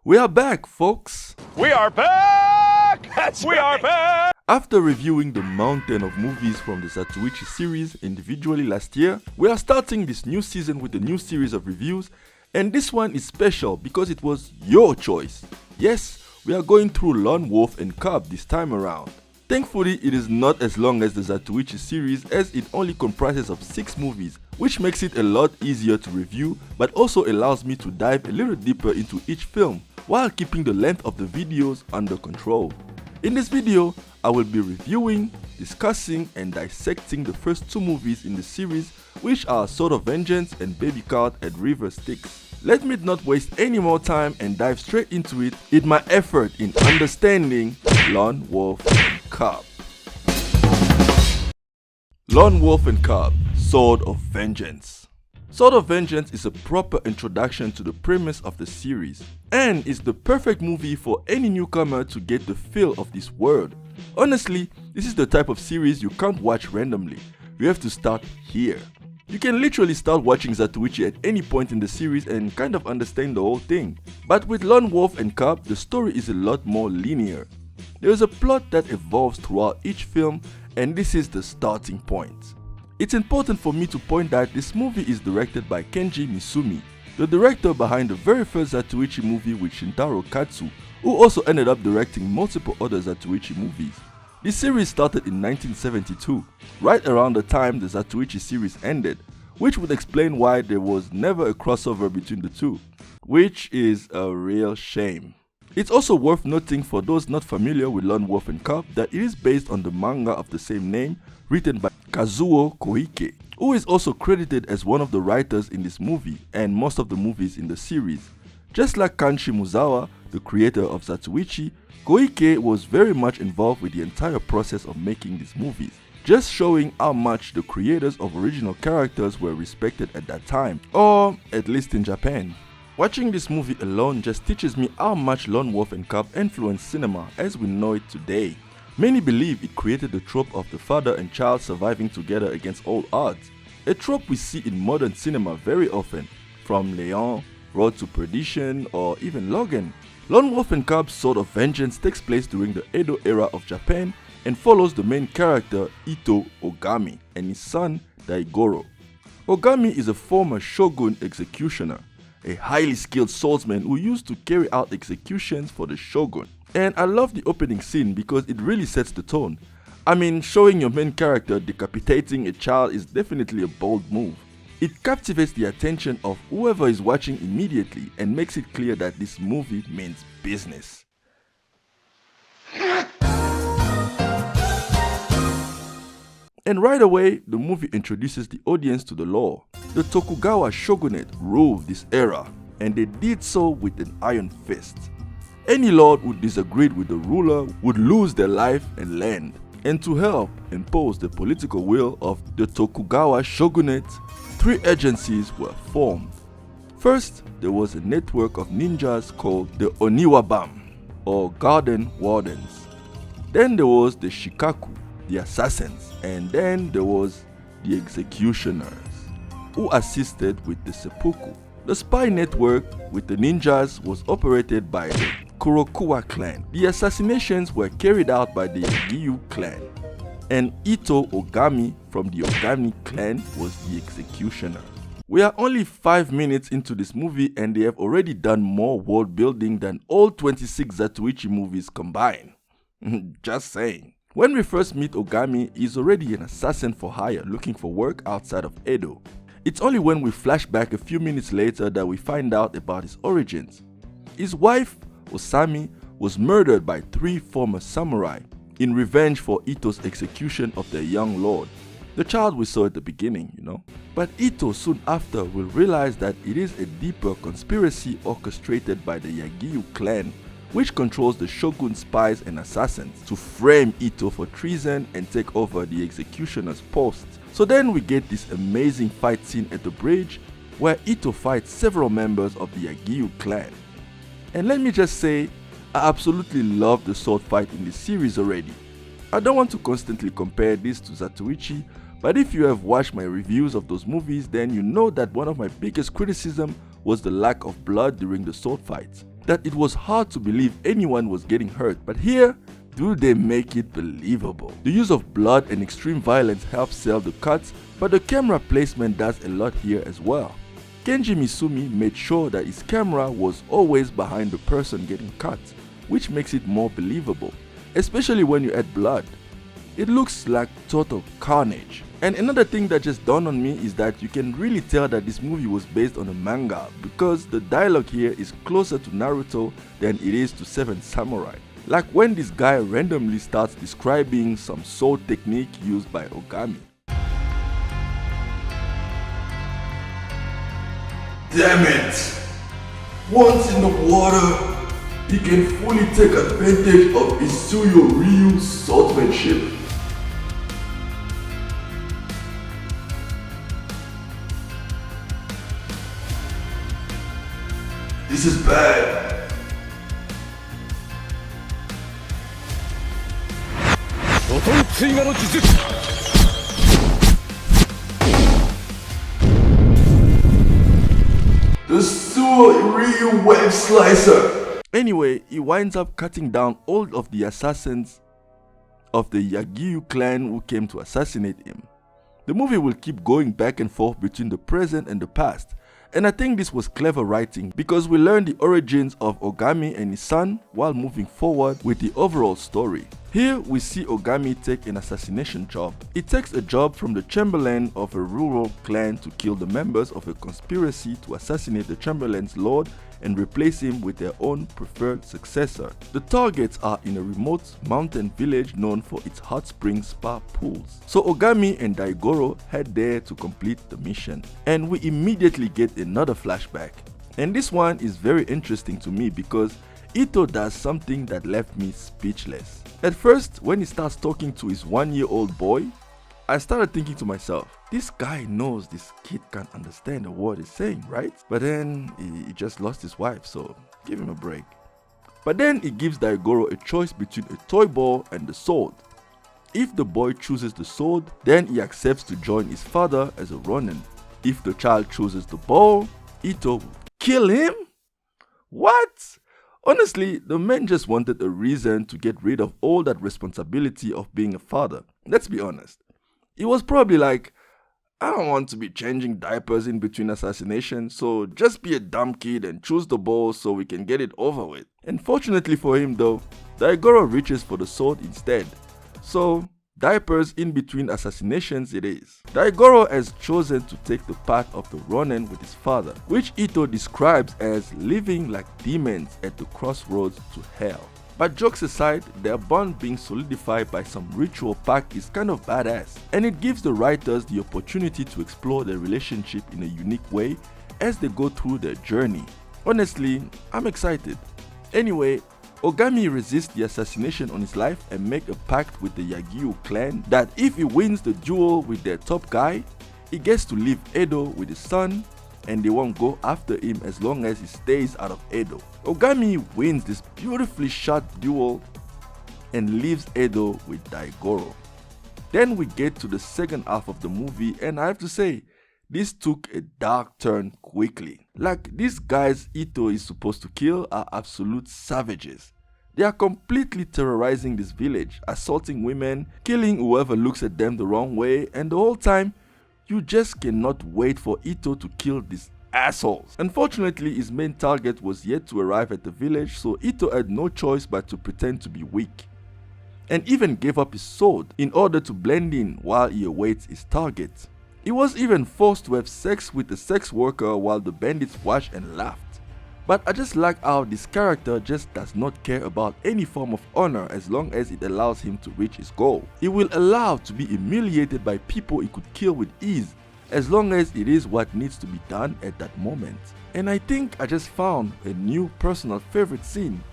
We are back, folks! We are back! We are back! After reviewing the mountain of movies from the Zatoichi series individually last year, we are starting this new season with a new series of reviews, and this one is special because it was your choice. Yes, we are going through Lone Wolf and Cub this time around. Thankfully, it is not as long as the Zatoichi series as it only comprises of 6 movies, which makes it a lot easier to review but also allows me to dive a little deeper into each film while keeping the length of the videos under control. In this video, I will be reviewing, discussing and dissecting the first 2 movies in the series, which are Sword of Vengeance and Baby Cart at River Styx. Let me not waste any more time and dive straight into it in my effort in understanding Lone Wolf and Cub. Lone Wolf and Cub, Sword of Vengeance. Sword of Vengeance is a proper introduction to the premise of the series, and is the perfect movie for any newcomer to get the feel of this world. Honestly, this is the type of series you can't watch randomly. You have to start here. You can literally start watching Zatoichi at any point in the series and kind of understand the whole thing. But with Lone Wolf and Cub, the story is a lot more linear. There is a plot that evolves throughout each film, and this is the starting point. It's important for me to point out this movie is directed by Kenji Misumi, the director behind the very first Zatoichi movie with Shintaro Katsu, who also ended up directing multiple other Zatoichi movies. This series started in 1972, right around the time the Zatoichi series ended, which would explain why there was never a crossover between the two, which is a real shame. It's also worth noting for those not familiar with Lone Wolf and Cub that it is based on the manga of the same name written by Kazuo Koike, who is also credited as one of the writers in this movie and most of the movies in the series. Just like Kanshi Muzawa, the creator of Zatoichi, Koike was very much involved with the entire process of making these movies, just showing how much the creators of original characters were respected at that time, or at least in Japan. Watching this movie alone just teaches me how much Lone Wolf and Cub influenced cinema as we know it today. Many believe it created the trope of the father and child surviving together against all odds, a trope we see in modern cinema very often, from Leon, Road to Perdition, or even Logan. Lone Wolf and Cub's Sword of Vengeance takes place during the Edo era of Japan and follows the main character Ito Ogami and his son Daigoro. Ogami is a former shogun executioner, a highly skilled swordsman who used to carry out executions for the shogun. And I love the opening scene because it really sets the tone. I mean, showing your main character decapitating a child is definitely a bold move. It captivates the attention of whoever is watching immediately and makes it clear that this movie means business. And right away, the movie introduces the audience to the law. The Tokugawa shogunate ruled this era, and they did so with an iron fist. Any lord who disagreed with the ruler would lose their life and land. And to help impose the political will of the Tokugawa shogunate, 3 agencies were formed. First, there was a network of ninjas called the Oniwabam, or Garden Wardens. Then there was the Shikaku, the assassins, and then there was the executioners, who assisted with the seppuku. The spy network with the ninjas was operated by the Kurokuwa clan. The assassinations were carried out by the Yagiyu clan, and Ito Ogami from the Ogami clan was the executioner. We are only 5 minutes into this movie and they have already done more world building than all 26 Zatoichi movies combined. Just saying. When we first meet Ogami, he's already an assassin for hire looking for work outside of Edo. It's only when we flash back a few minutes later that we find out about his origins. His wife, Osami, was murdered by 3 former samurai in revenge for Ito's execution of their young lord. The child we saw at the beginning, you know. But Ito soon after will realize that it is a deeper conspiracy orchestrated by the Yagiyu clan, which controls the shogun's spies and assassins, to frame Ito for treason and take over the executioner's post. So then we get this amazing fight scene at the bridge where Ito fights several members of the Yagiyu clan. And let me just say, I absolutely love the sword fight in this series already. I don't want to constantly compare this to Zatoichi, but if you have watched my reviews of those movies, then you know that one of my biggest criticism was the lack of blood during the sword fights. that it was hard to believe anyone was getting hurt, but here, do they make it believable? The use of blood and extreme violence helps sell the cuts, but the camera placement does a lot here as well. Kenji Misumi made sure that his camera was always behind the person getting cut, which makes it more believable, especially when you add blood. It looks like total carnage. And another thing that just dawned on me is that you can really tell that this movie was based on a manga because the dialogue here is closer to Naruto than it is to Seven Samurai. Like when this guy randomly starts describing some sword technique used by Ogami. Damn it! Once in the water, he can fully take advantage of Isuyo Ryu's swordsmanship. This is bad. The Isuyo Ryu Web Slicer. Anyway, he winds up cutting down all of the assassins of the Yagyu clan who came to assassinate him. The movie will keep going back and forth between the present and the past, and I think this was clever writing because we learn the origins of Ogami and his son while moving forward with the overall story. Here we see Ogami take an assassination job. He takes a job from the Chamberlain of a rural clan to kill the members of a conspiracy to assassinate the Chamberlain's lord and replace him with their own preferred successor. The targets are in a remote mountain village known for its hot spring spa pools. So Ogami and Daigoro head there to complete the mission. And we immediately get another flashback. And this one is very interesting to me because Ito does something that left me speechless. At first, when he starts talking to his 1-year-old boy, I started thinking to myself, this guy knows this kid can't understand a word he's saying, right? But then he just lost his wife, so give him a break. But then he gives Daigoro a choice between a toy ball and the sword. If the boy chooses the sword, then he accepts to join his father as a Ronin. If the child chooses the ball, Ito will kill him? What? Honestly, the man just wanted a reason to get rid of all that responsibility of being a father. Let's be honest. He was probably like, I don't want to be changing diapers in between assassinations, so just be a dumb kid and choose the ball so we can get it over with. And fortunately for him though, Daigoro reaches for the sword instead. So, diapers in between assassinations it is. Daigoro has chosen to take the path of the Ronin with his father, which Ito describes as living like demons at the crossroads to hell. But jokes aside, their bond being solidified by some ritual pact is kind of badass, and it gives the writers the opportunity to explore their relationship in a unique way as they go through their journey. Honestly, I'm excited. Anyway, Ogami resists the assassination on his life and make a pact with the Yagyu clan that if he wins the duel with their top guy, he gets to leave Edo with his son and they won't go after him as long as he stays out of Edo. Ogami wins this beautifully shot duel and leaves Edo with Daigoro. Then we get to the second half of the movie and I have to say, this took a dark turn quickly. Like, these guys Ito is supposed to kill are absolute savages. They are completely terrorizing this village, assaulting women, killing whoever looks at them the wrong way, and the whole time, you just cannot wait for Ito to kill these assholes. Unfortunately, his main target was yet to arrive at the village, so Ito had no choice but to pretend to be weak. And even gave up his sword in order to blend in while he awaits his target. He was even forced to have sex with a sex worker while the bandits watched and laughed. But I just like how this character just does not care about any form of honor as long as it allows him to reach his goal. He will allow to be humiliated by people he could kill with ease as long as it is what needs to be done at that moment. And I think I just found a new personal favorite scene.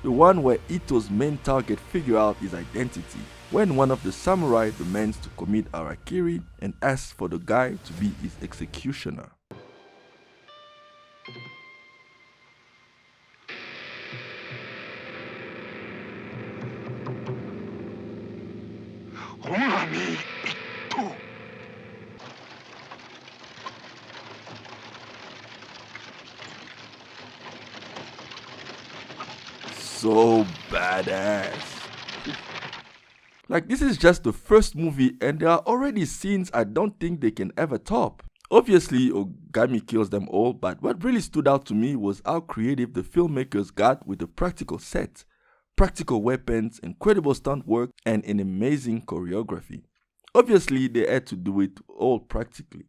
The one where Ito's main target figure out his identity. When one of the samurai demands to commit harakiri and asks for the guy to be his executioner. so badass. Like, this is just the first movie and there are already scenes I don't think they can ever top. Obviously, Ogami kills them all, but what really stood out to me was how creative the filmmakers got with the practical set, practical weapons, incredible stunt work, and an amazing choreography. Obviously, they had to do it all practically.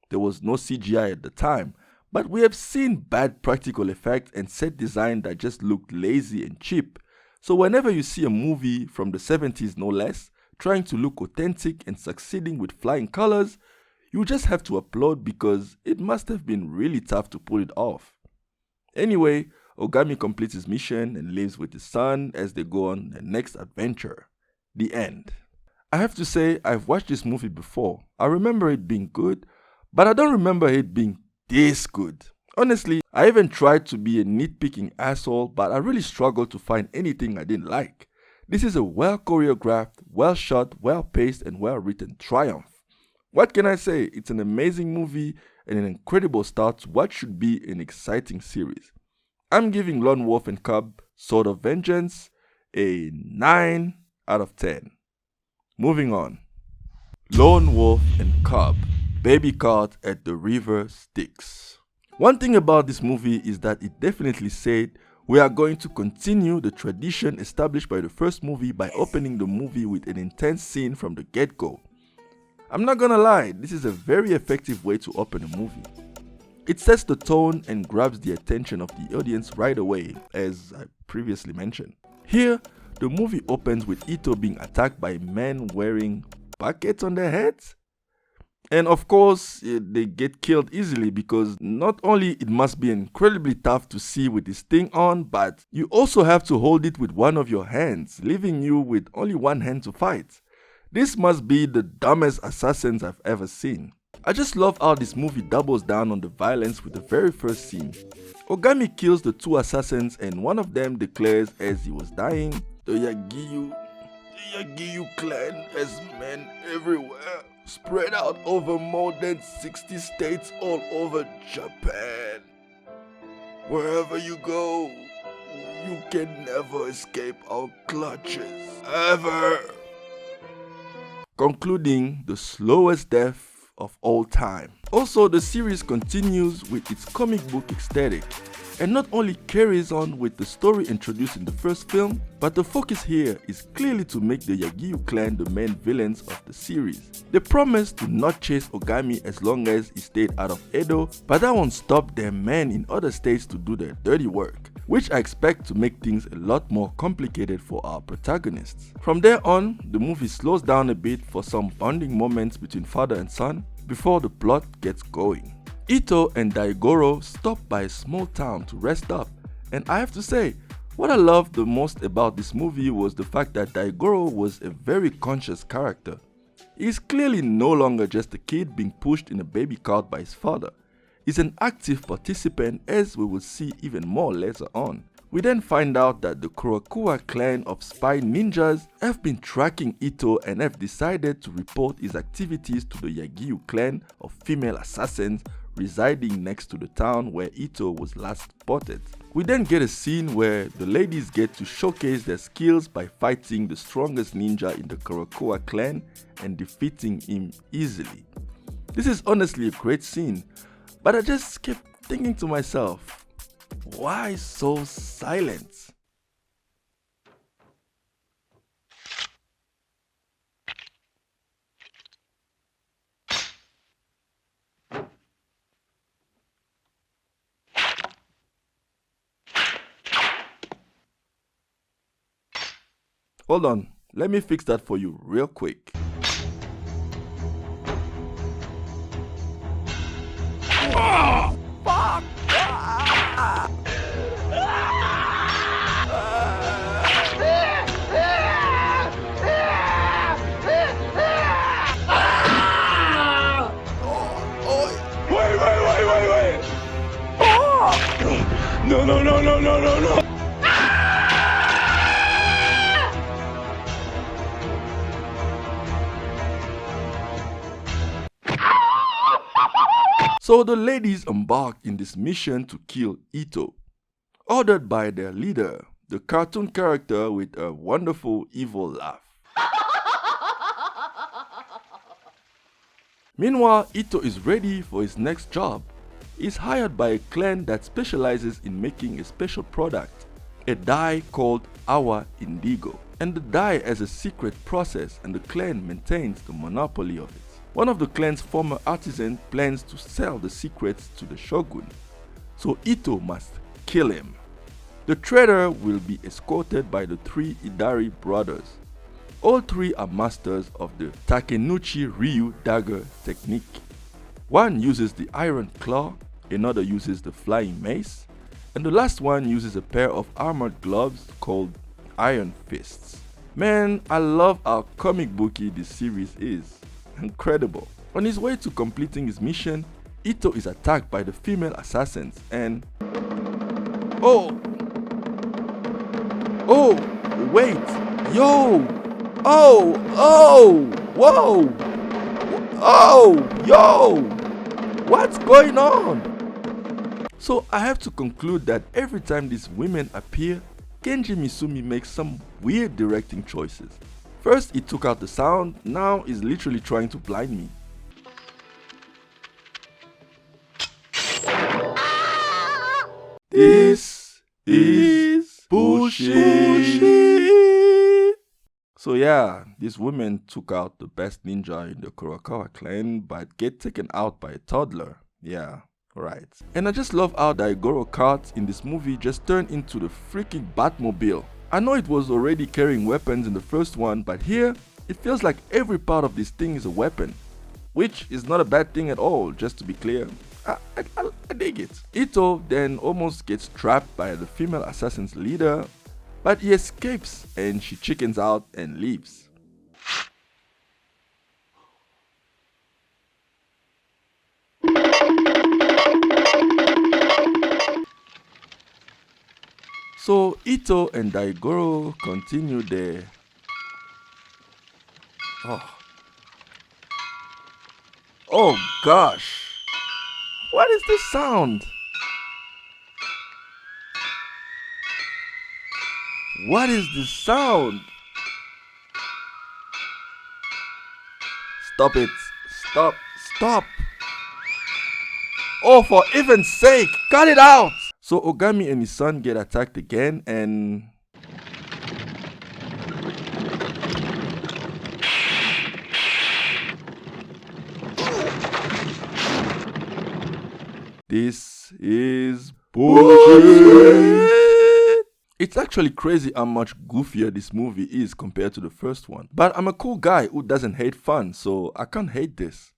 There was no CGI at the time, but we have seen bad practical effects and set design that just looked lazy and cheap. So whenever you see a movie from the 70s no less, trying to look authentic and succeeding with flying colors, you just have to applaud because it must have been really tough to pull it off. Anyway, Ogami completes his mission and lives with his son as they go on their next adventure. The end. I have to say, I've watched this movie before. I remember it being good, but I don't remember it being this good. Honestly, I even tried to be a nitpicking asshole, but I really struggled to find anything I didn't like. This is a well choreographed, well shot, well paced, and well written triumph. What can I say? It's an amazing movie and an incredible start to what should be an exciting series. I'm giving Lone Wolf and Cub, Sword of Vengeance, a 9 out of 10. Moving on. Lone Wolf and Cub, baby caught at the river Styx. One thing about this movie is that it definitely said we are going to continue the tradition established by the first movie by opening the movie with an intense scene from the get-go. I'm not gonna lie, this is a very effective way to open a movie. It sets the tone and grabs the attention of the audience right away, as I previously mentioned. Here, the movie opens with Ito being attacked by men wearing buckets on their heads. And of course, they get killed easily because not only it must be incredibly tough to see with this thing on, but you also have to hold it with one of your hands, leaving you with only one hand to fight. This must be the dumbest assassins I've ever seen. I just love how this movie doubles down on the violence with the very first scene. Ogami kills the two assassins and one of them declares as he was dying, the Yagiyu clan has men everywhere, spread out over more than 60 states all over Japan. Wherever you go, you can never escape our clutches, ever. Concluding the slowest death of all time. Also, the series continues with its comic book aesthetic and not only carries on with the story introduced in the first film, but the focus here is clearly to make the Yagiyu clan the main villains of the series. They promised to not chase Ogami as long as he stayed out of Edo, but that won't stop their men in other states to do their dirty work, which I expect to make things a lot more complicated for our protagonists. From there on, the movie slows down a bit for some bonding moments between father and son before the plot gets going. Ito and Daigoro stop by a small town to rest up, and I have to say, what I loved the most about this movie was the fact that Daigoro was a very conscious character. He is clearly no longer just a kid being pushed in a baby cart by his father. He's an active participant, as we will see even more later on. We then find out that the Kurokawa clan of spy ninjas have been tracking Ito and have decided to report his activities to the Yagiyu clan of female assassins residing next to the town where Ito was last spotted. We then get a scene where the ladies get to showcase their skills by fighting the strongest ninja in the Kurokawa clan and defeating him easily. This is honestly a great scene, but I just kept thinking to myself, why so silent? Hold on, let me fix that for you real quick. Wait. No. So the ladies embarked in this mission to kill Ito. Ordered by their leader, the cartoon character with a wonderful evil laugh. Meanwhile, Ito is ready for his next job. He's hired by a clan that specializes in making a special product, a dye called Awa Indigo. And the dye has a secret process and the clan maintains the monopoly of it. One of the clan's former artisans plans to sell the secrets to the shogun, so Ito must kill him. The trader will be escorted by the three Idari brothers. All three are masters of the Takenouchi Ryu dagger technique. One uses the iron claw, another uses the flying mace, and the last one uses a pair of armored gloves called iron fists. Man, I love how comic booky this series is. Incredible. On his way to completing his mission, Ito is attacked by the female assassins and... Oh, wait, yo! Whoa! Yo! What's going on? So I have to conclude that every time these women appear, Kenji Misumi makes some weird directing choices. First he took out the sound, now he's literally trying to blind me. This is bullshit. So yeah, these women took out the best ninja in the Kurokawa clan but get taken out by a toddler. Yeah, right. And I just love how the Daigoro cart in this movie just turned into the freaking Batmobile. I know it was already carrying weapons in the first one, but here it feels like every part of this thing is a weapon. Which is not a bad thing at all, just to be clear. I dig it. Ito then almost gets trapped by the female assassin's leader, but he escapes and she chickens out and leaves. So Ito and Daigoro continue their... Oh gosh! What is this sound? What is this sound? Stop it! Stop! Oh, for heaven's sake, cut it out! So Ogami and his son get attacked again and... This is bullshit! It's actually crazy how much goofier this movie is compared to the first one. But I'm a cool guy who doesn't hate fun, so I can't hate this.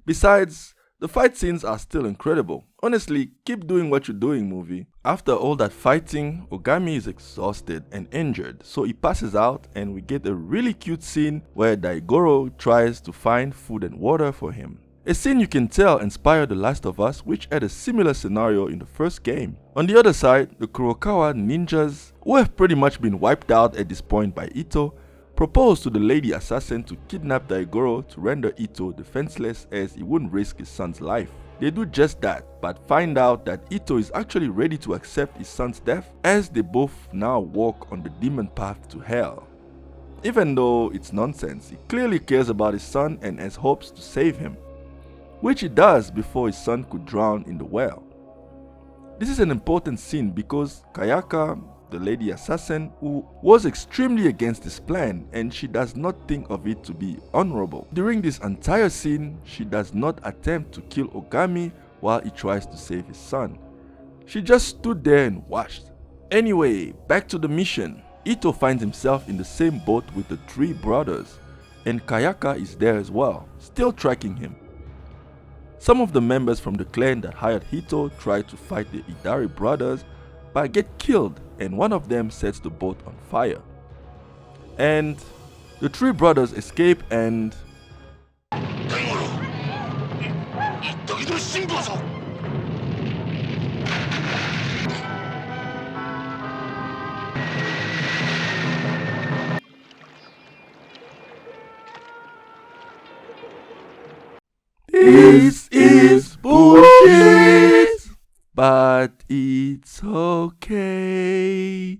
Besides, the fight scenes are still incredible. Honestly, keep doing what you're doing, movie. After all that fighting, Ogami is exhausted and injured, so he passes out and we get a really cute scene where Daigoro tries to find food and water for him. A scene you can tell inspired The Last of Us, which had a similar scenario in the first game. On the other side, the Kurokawa ninjas, who have pretty much been wiped out at this point by Ito, propose to the lady assassin to kidnap Daigoro to render Ito defenseless as he wouldn't risk his son's life. They do just that, but find out that Ito is actually ready to accept his son's death as they both now walk on the demon path to hell. Even though it's nonsense, he clearly cares about his son and has hopes to save him, which he does before his son could drown in the well. This is an important scene because Kayaka, the lady assassin, who was extremely against this plan, and she does not think of it to be honorable. During this entire scene, she does not attempt to kill Ogami while he tries to save his son. She just stood there and watched. Anyway, back to the mission. Ito finds himself in the same boat with the three brothers, and Kayaka is there as well, still tracking him. Some of the members from the clan that hired Hito try to fight the Idari brothers but get killed, and one of them sets the boat on fire. And the three brothers escape and... This is bullshit, but it's okay.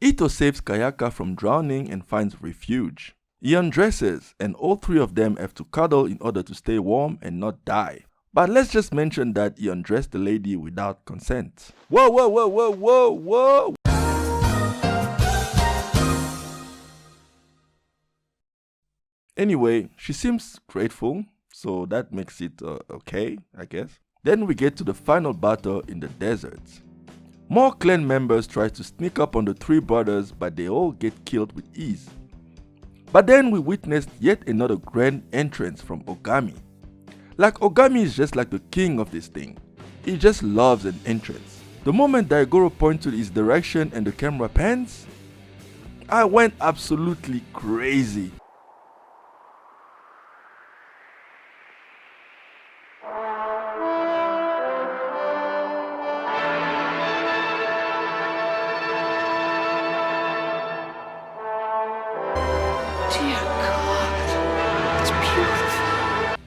Ito saves Kayaka from drowning and finds refuge. He undresses, and all three of them have to cuddle in order to stay warm and not die. But let's just mention that he undressed the lady without consent. Whoa, whoa, whoa, whoa, whoa, whoa! Anyway, she seems grateful, so that makes it okay, I guess. Then we get to the final battle in the desert. More clan members try to sneak up on the three brothers, but they all get killed with ease. But then we witnessed yet another grand entrance from Ogami. Like, Ogami is just like the king of this thing. He just loves an entrance. The moment Daigoro points to his direction and the camera pans, I went absolutely crazy.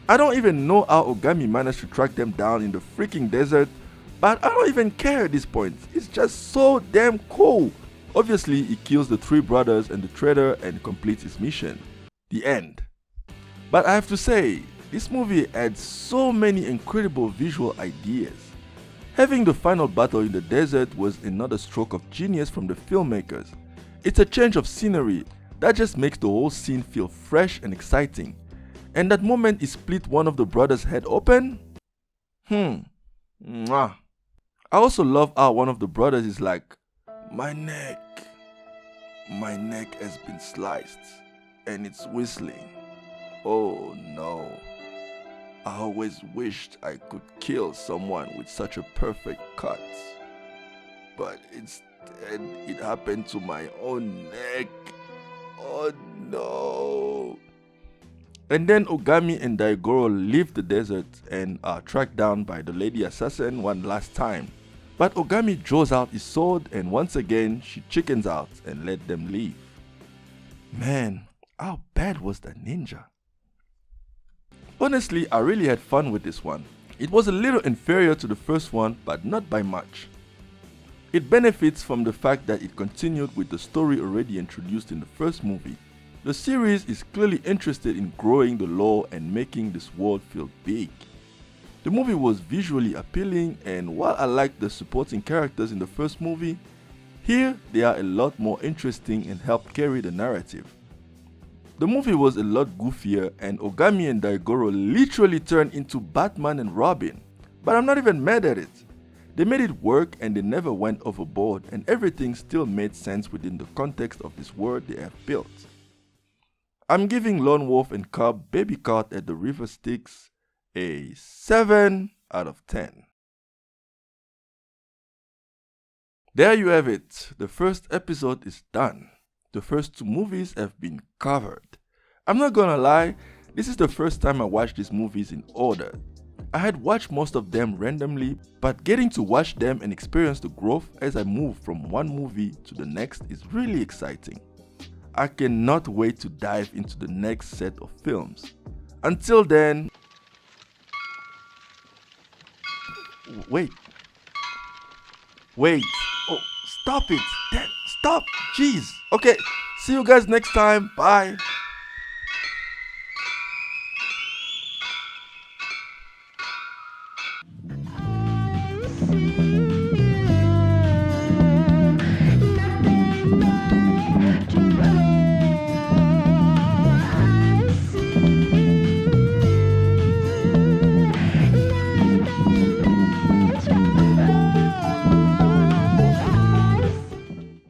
I don't even know how Ogami managed to track them down in the freaking desert, but I don't even care at this point. It's just so damn cool. Obviously, he kills the three brothers and the trader and completes his mission. The end. But I have to say, this movie adds so many incredible visual ideas. Having the final battle in the desert was another stroke of genius from the filmmakers. It's a change of scenery that just makes the whole scene feel fresh and exciting. And that moment he split one of the brothers' head open? Mwah. I also love how one of the brothers is like, my neck has been sliced and it's whistling. Oh no. I always wished I could kill someone with such a perfect cut. But instead it happened to my own neck. Oh no. And then Ogami and Daigoro leave the desert and are tracked down by the lady assassin one last time. But Ogami draws out his sword and once again she chickens out and let them leave. Man, how bad was that ninja? Honestly, I really had fun with this one. It was a little inferior to the first one, but not by much. It benefits from the fact that it continued with the story already introduced in the first movie. The series is clearly interested in growing the lore and making this world feel big. The movie was visually appealing, and while I liked the supporting characters in the first movie, here they are a lot more interesting and help carry the narrative. The movie was a lot goofier and Ogami and Daigoro literally turned into Batman and Robin, but I'm not even mad at it. They made it work and they never went overboard and everything still made sense within the context of this world they have built. I'm giving Lone Wolf and Cub Baby Caught at the River Styx a 7 out of 10. There you have it. The first episode is done. The first two movies have been covered. I'm not gonna lie, this is the first time I watched these movies in order. I had watched most of them randomly, but getting to watch them and experience the growth as I move from one movie to the next is really exciting. I cannot wait to dive into the next set of films. Until then... Wait. Oh, stop it. Stop. Jeez. Okay, see you guys next time. Bye.